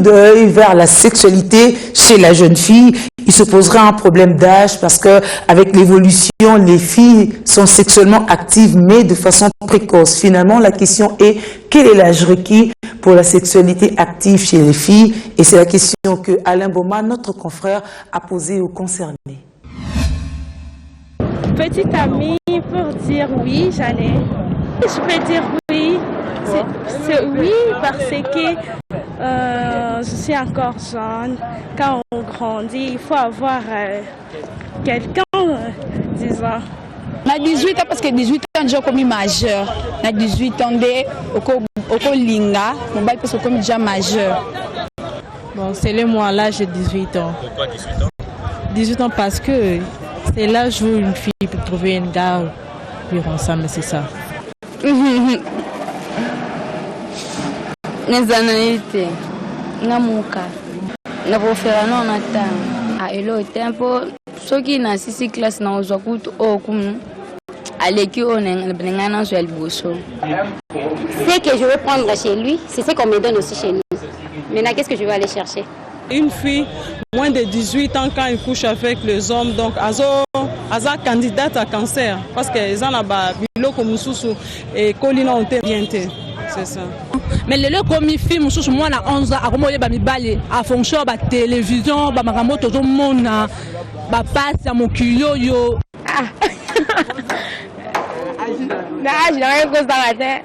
d'œil vers la sexualité chez la jeune fille. Il se posera un problème d'âge parce que avec l'évolution, les filles sont sexuellement actives mais de façon précoce. Finalement, la question est quel est l'âge requis pour la sexualité active chez les filles? Et c'est la question que Alain Boma, notre confrère, a posée aux concernés. Petite amie, pour dire oui, j'allais. Je peux dire oui. C'est oui parce que je suis encore jeune. Quand on grandit, il faut avoir quelqu'un, disons. À 18 ans, parce que 18 ans, j'ai commis majeur. À 18 ans, au Linga, parce que comme déjà majeur. Bon, c'est le mois, l'âge de 18 ans. Pourquoi 18 ans? 18 ans parce que c'est l'âge où une fille peut trouver une gars vivre ensemble, c'est ça. Nezanaite ngamuka nabofera no nata a elo tempo soki na sisi classe na ozwa kutu okum aleki onengana zo liboso. Ce que je veux prendre chez lui, c'est ce qu'on me donne aussi chez nous. Maintenant, qu'est-ce que je vais aller chercher? Une fille moins de 18 ans quand elle couche avec les hommes, donc aza candidate à cancer parce que les gens là-bas biloko mususu et colina ont bien été. C'est ça. Mais le comme film sous moi na 11 ans akomoye ba mibale a fonction ba télévision ba makambo tozo mona ba passe à mon kilo yo. Na je n'ai pas dans la tête.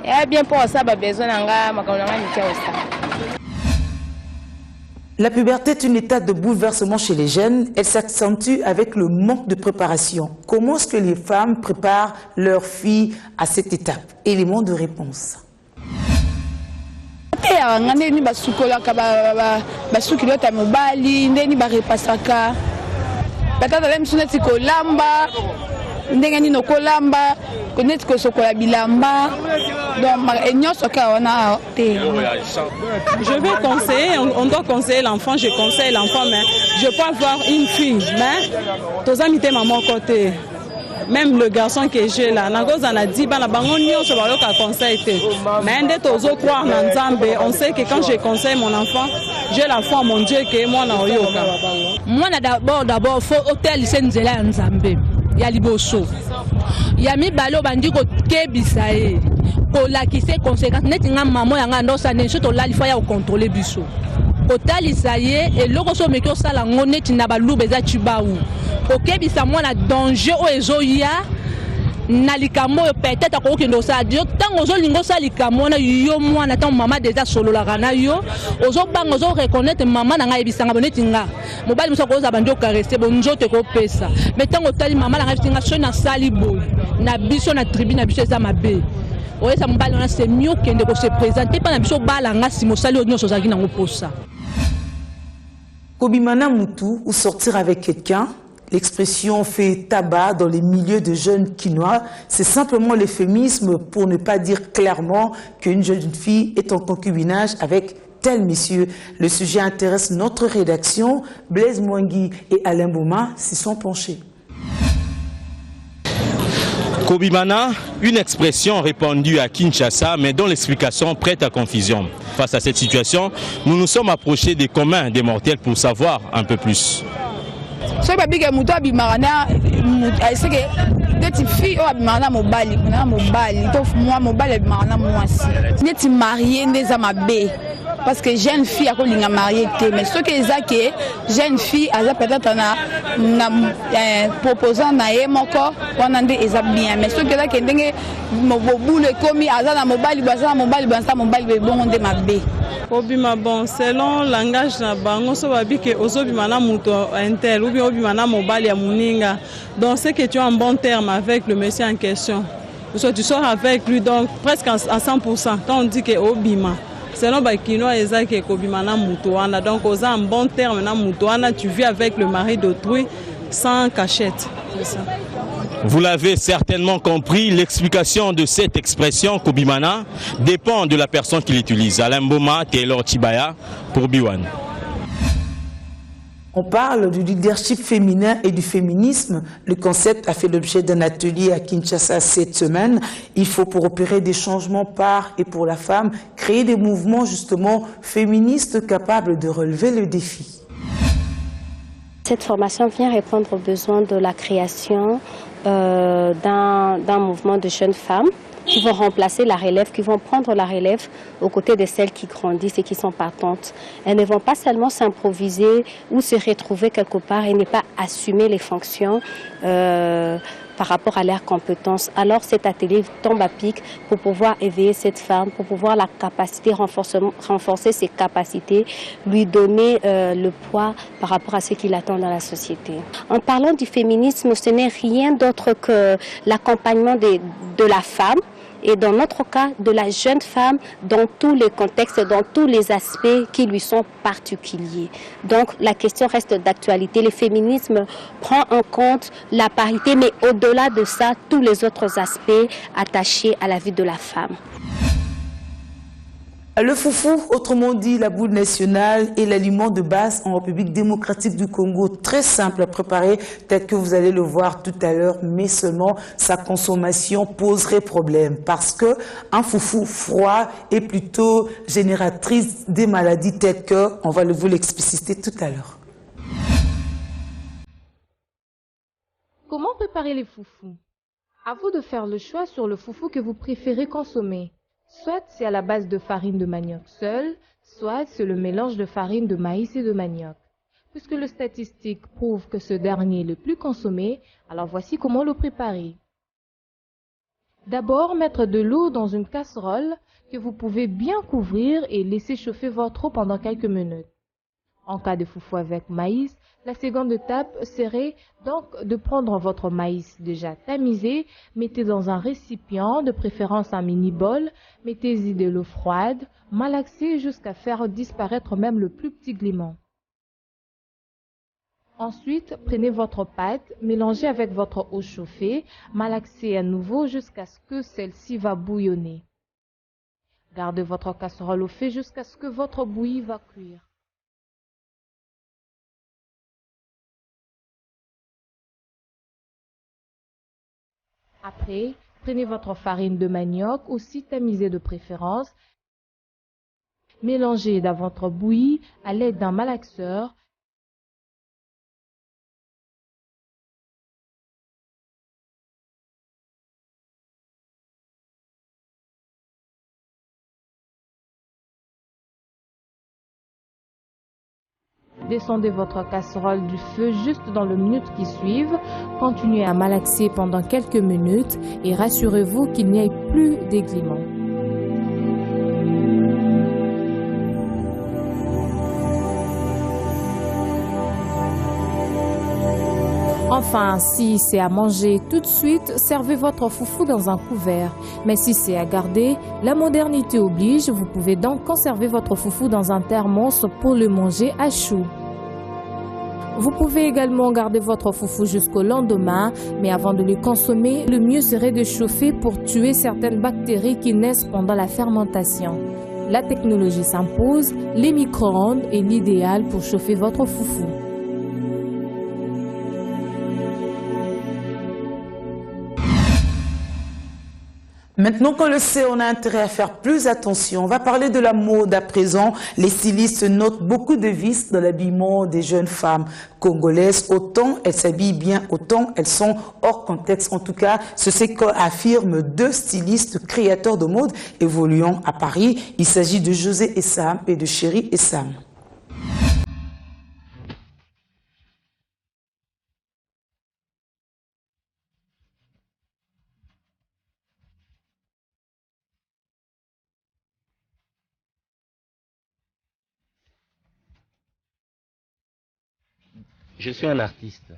Et bien pour ça ba besoin nga makambo nga nikia osa. La puberté est une étape de bouleversement chez les jeunes. Elle s'accentue avec le manque de préparation. Comment est-ce que les femmes préparent leurs filles à cette étape? Élément de réponse. Ndeni basukolaka basukilota mobali ndeni barepasaka batata la misu neti kolamba ndenge nini kolamba neti kosokola bilamba donc nyonso ka wana te. Je vais conseiller, on doit conseiller l'enfant, je conseille l'enfant, mais je peux avoir une fille, mais tous amis à mon côté. Même le garçon que j'ai là, on sait que quand je conseille mon enfant, j'ai la foi en mon Dieu que moi na oyoka. Moi d'abord faut hôtel Senzela Nzambe. Ya liboso. Ya mi balo bandi ko kebisa e. Ko la ki se conséquence net nga maman ya nga ndosa ne soto la lifa ya contrôler biso. Kotalisa ye eloko so meki osala ngo neti na balube za chibaou. Okebisa mwana danger o ezoya na likambo peut-être akokendo sa dio tango zo lingo sa likambo na yo mwana tango mama déjà solo la kana yo ozo bango zo reconnaître mama na nga ebisanga boneti nga mobali muso koza banjo caresser bonjo te ko pesa mais tango tali mama na nga ebisanga so na sali boy na biso na tribu na biso za mabe oye sa mobali na c'est mieux kende ko se présenter pas na biso bala nga si mosali onyo so zaki na ngoposa. Kobimana mutu ou sortir avec quelqu'un. L'expression fait tabac dans les milieux de jeunes quinois. C'est simplement l'euphémisme pour ne pas dire clairement qu'une jeune fille est en concubinage avec tel monsieur. Le sujet intéresse notre rédaction. Blaise Mouangui et Alain Boma s'y sont penchés. Kobimana, une expression répandue à Kinshasa, mais dont l'explication prête à confusion. Face à cette situation, nous nous sommes approchés des communs des mortels pour savoir un peu plus. So babika muto abimana c'est que des filles abimana mobali to moi mobali abimana mwasi neti marié ndeza mabe parce que jeune fille a kolinga marié té mais ce que ezake jeune fille aza peut-être na proposant na ye moko wana nde eza bien mais ce que là que ndenge mobulu komi aza na mobali baza mobali bongo nde mabe. Obima bon, selon le langage na bango, so babi que ozobima na muto intel ou bien obima mobile ya muninga. Donc c'est que tu as un bon terme avec le monsieur en question. Tu sors avec lui donc presque à 100%. Quand on dit que obima, selon bakino ezaki que obima na muto wana, donc oza un bon terme na muto wana, tu vis avec le mari d'autrui sans cachette. C'est ça. Vous l'avez certainement compris, l'explication de cette expression Kobimana dépend de la personne qui l'utilise. Alain Boma, Taylor Chibaya pour Biwan. On parle du leadership féminin et du féminisme. Le concept a fait l'objet d'un atelier à Kinshasa cette semaine. Il faut, pour opérer des changements par et pour la femme, créer des mouvements justement féministes capables de relever le défi. Cette formation vient répondre aux besoins de la création d'un mouvement de jeunes femmes qui vont remplacer la relève, qui vont prendre la relève aux côtés de celles qui grandissent et qui sont partantes. Elles ne vont pas seulement s'improviser ou se retrouver quelque part et ne pas assumer les fonctions par rapport à leurs compétences. Alors cet atelier tombe à pic pour pouvoir éveiller cette femme, pour pouvoir la capacité, renforcer ses capacités, lui donner le poids par rapport à ce qu'il attend dans la société. En parlant du féminisme, ce n'est rien d'autre que l'accompagnement de la femme, et dans notre cas, de la jeune femme dans tous les contextes, dans tous les aspects qui lui sont particuliers. Donc la question reste d'actualité. Le féminisme prend en compte la parité, mais au-delà de ça, tous les autres aspects attachés à la vie de la femme. Le foufou, autrement dit la boule nationale, est l'aliment de base en République démocratique du Congo. Très simple à préparer, tel que vous allez le voir tout à l'heure, mais seulement sa consommation poserait problème parce que un foufou froid est plutôt génératrice des maladies telles que, on va vous l'expliciter tout à l'heure. Comment préparer les foufous? À vous de faire le choix sur le foufou que vous préférez consommer. Soit c'est à la base de farine de manioc seule, soit c'est le mélange de farine de maïs et de manioc. Puisque le statistique prouve que ce dernier est le plus consommé, alors voici comment le préparer. D'abord, mettre de l'eau dans une casserole que vous pouvez bien couvrir et laisser chauffer votre eau pendant quelques minutes. En cas de foufou avec maïs, la seconde étape serait donc de prendre votre maïs déjà tamisé, mettez dans un récipient, de préférence un mini-bol, mettez-y de l'eau froide, malaxez jusqu'à faire disparaître même le plus petit glément. Ensuite, prenez votre pâte, mélangez avec votre eau chauffée, malaxez à nouveau jusqu'à ce que celle-ci va bouillonner. Gardez votre casserole au feu jusqu'à ce que votre bouillie va cuire. Après, prenez votre farine de manioc, aussi tamisée de préférence. Mélangez dans votre bouillie à l'aide d'un malaxeur. Descendez votre casserole du feu juste dans les minutes qui suivent. Continuez à malaxer pendant quelques minutes et rassurez-vous qu'il n'y ait plus d'égliments. Enfin, si c'est à manger tout de suite, servez votre foufou dans un couvert. Mais si c'est à garder, la modernité oblige, vous pouvez donc conserver votre foufou dans un thermos pour le manger à chaud. Vous pouvez également garder votre foufou jusqu'au lendemain, mais avant de le consommer, le mieux serait de chauffer pour tuer certaines bactéries qui naissent pendant la fermentation. La technologie s'impose, les micro-ondes est l'idéal pour chauffer votre foufou. Maintenant qu'on le sait, on a intérêt à faire plus attention. On va parler de la mode à présent. Les stylistes notent beaucoup de vices dans l'habillement des jeunes femmes congolaises. Autant elles s'habillent bien, autant elles sont hors contexte. En tout cas, c'est ce qu'affirment deux stylistes créateurs de mode évoluant à Paris. Il s'agit de José Essam et de Chéri Essam. Je suis un artiste.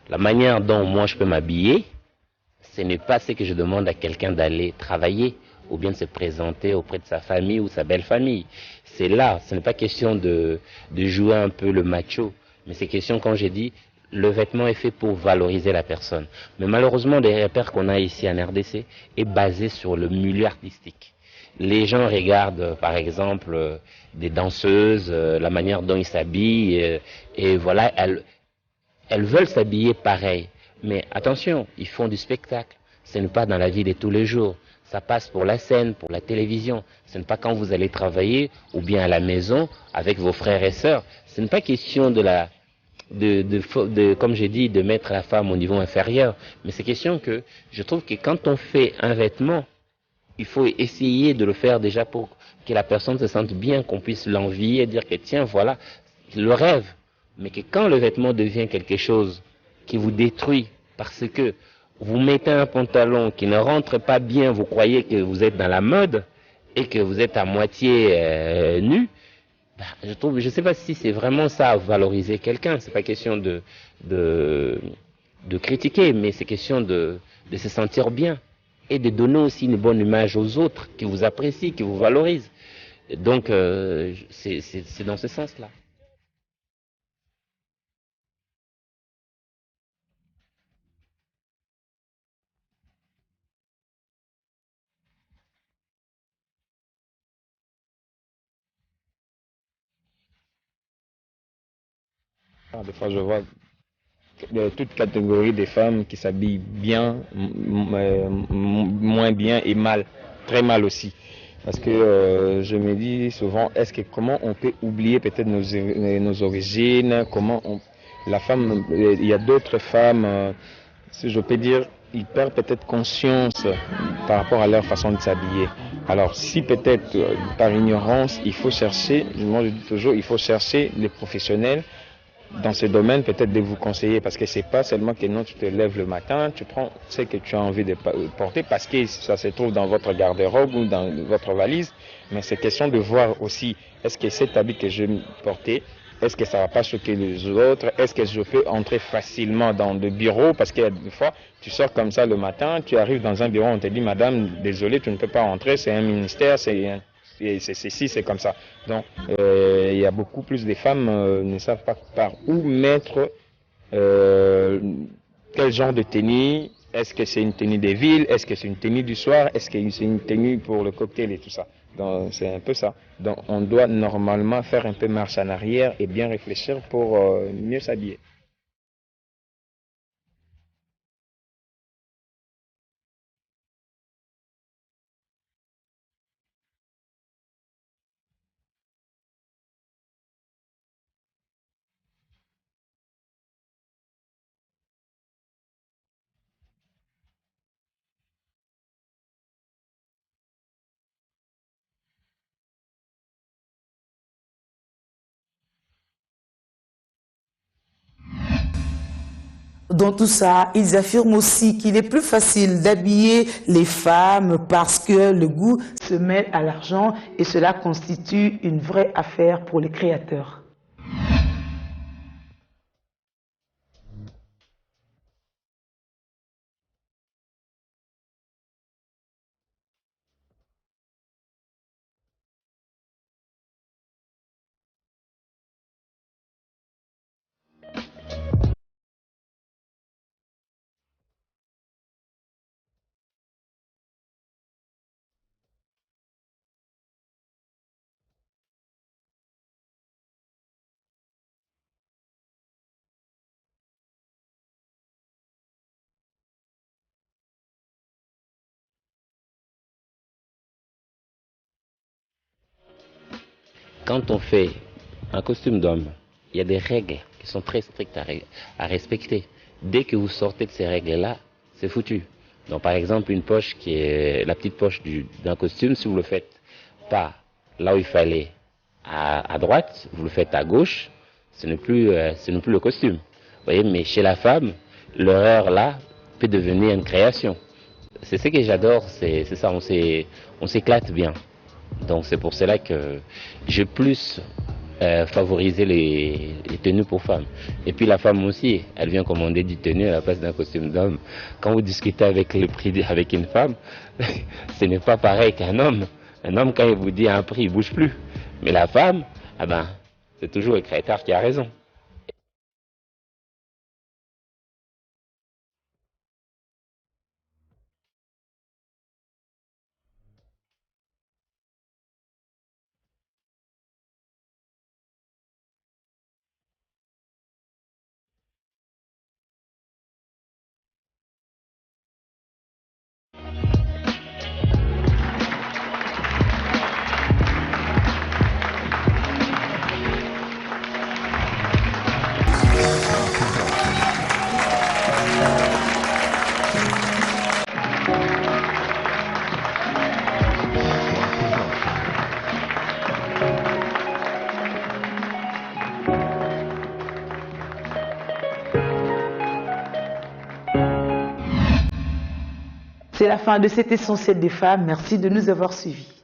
La manière dont moi je peux m'habiller, ce n'est pas ce que je demande à quelqu'un d'aller travailler ou bien de se présenter auprès de sa famille ou sa belle famille. C'est là, ce n'est pas question de jouer un peu le macho, mais c'est question, quand j'ai dit, le vêtement est fait pour valoriser la personne. Mais malheureusement, les repères qu'on a ici en RDC est basé sur le milieu artistique. Les gens regardent, par exemple, des danseuses, la manière dont ils s'habillent, et voilà, elles veulent s'habiller pareil. Mais attention, ils font du spectacle. Ce n'est pas dans la vie de tous les jours. Ça passe pour la scène, pour la télévision. Ce n'est pas quand vous allez travailler ou bien à la maison avec vos frères et sœurs. Ce n'est pas question comme j'ai dit, de mettre la femme au niveau inférieur. Mais c'est question que je trouve que quand on fait un vêtement, il faut essayer de le faire déjà pour que la personne se sente bien, qu'on puisse l'envier et dire que tiens, voilà, le rêve. Mais que quand le vêtement devient quelque chose qui vous détruit parce que vous mettez un pantalon qui ne rentre pas bien, vous croyez que vous êtes dans la mode et que vous êtes à moitié nu, je sais pas si c'est vraiment ça, valoriser quelqu'un. C'est pas question de critiquer, mais c'est question de se sentir bien et de donner aussi une bonne image aux autres qui vous apprécient, qui vous valorisent. Donc, c'est dans ce sens-là. Des fois, je vois toute catégorie de femmes qui s'habillent bien, moins bien et mal, très mal aussi. Parce que je me dis souvent, comment on peut oublier peut-être nos origines, la femme, il y a d'autres femmes, si je peux dire, ils perdent peut-être conscience par rapport à leur façon de s'habiller. Alors si peut-être par ignorance, il faut chercher, moi je dis toujours, il faut chercher les professionnels dans ce domaine, peut-être de vous conseiller, parce que c'est pas seulement que non, tu te lèves le matin, tu prends ce que tu as envie de porter parce que ça se trouve dans votre garde-robe ou dans votre valise, mais c'est question de voir aussi, est-ce que cet habit que je vais porter, est-ce que ça va pas choquer les autres, est-ce que je peux entrer facilement dans le bureau, parce qu'il y a des fois, tu sors comme ça le matin, tu arrives dans un bureau, on te dit, madame, désolé, tu ne peux pas entrer, c'est un ministère, c'est ceci, c'est comme ça. Donc, il y a beaucoup plus de femmes ne savent pas par où mettre quel genre de tenue. Est-ce que c'est une tenue de ville? Est-ce que c'est une tenue du soir? Est-ce que c'est une tenue pour le cocktail et tout ça? Donc, c'est un peu ça. Donc, on doit normalement faire un peu marche en arrière et bien réfléchir pour mieux s'habiller. Dans tout ça, ils affirment aussi qu'il est plus facile d'habiller les femmes parce que le goût se mêle à l'argent et cela constitue une vraie affaire pour les créateurs. Quand on fait un costume d'homme, il y a des règles qui sont très strictes à respecter. Dès que vous sortez de ces règles-là, c'est foutu. Donc par exemple, une poche qui est la petite poche d'un costume, si vous le faites pas là où il fallait à droite, vous le faites à gauche, ce n'est plus le costume. Vous voyez, mais chez la femme, l'erreur là peut devenir une création. C'est ce que j'adore, c'est ça, on s'éclate bien. Donc c'est pour cela que j'ai plus favorisé les tenues pour femmes. Et puis la femme aussi, elle vient commander du tenue à la place d'un costume d'homme. Quand vous discutez avec le prix avec une femme, ce n'est pas pareil qu'un homme. Un homme, quand il vous dit un prix, il bouge plus. Mais la femme, ah ben, c'est toujours le créateur qui a raison. C'est la fin de cet essentiel des femmes. Merci de nous avoir suivis.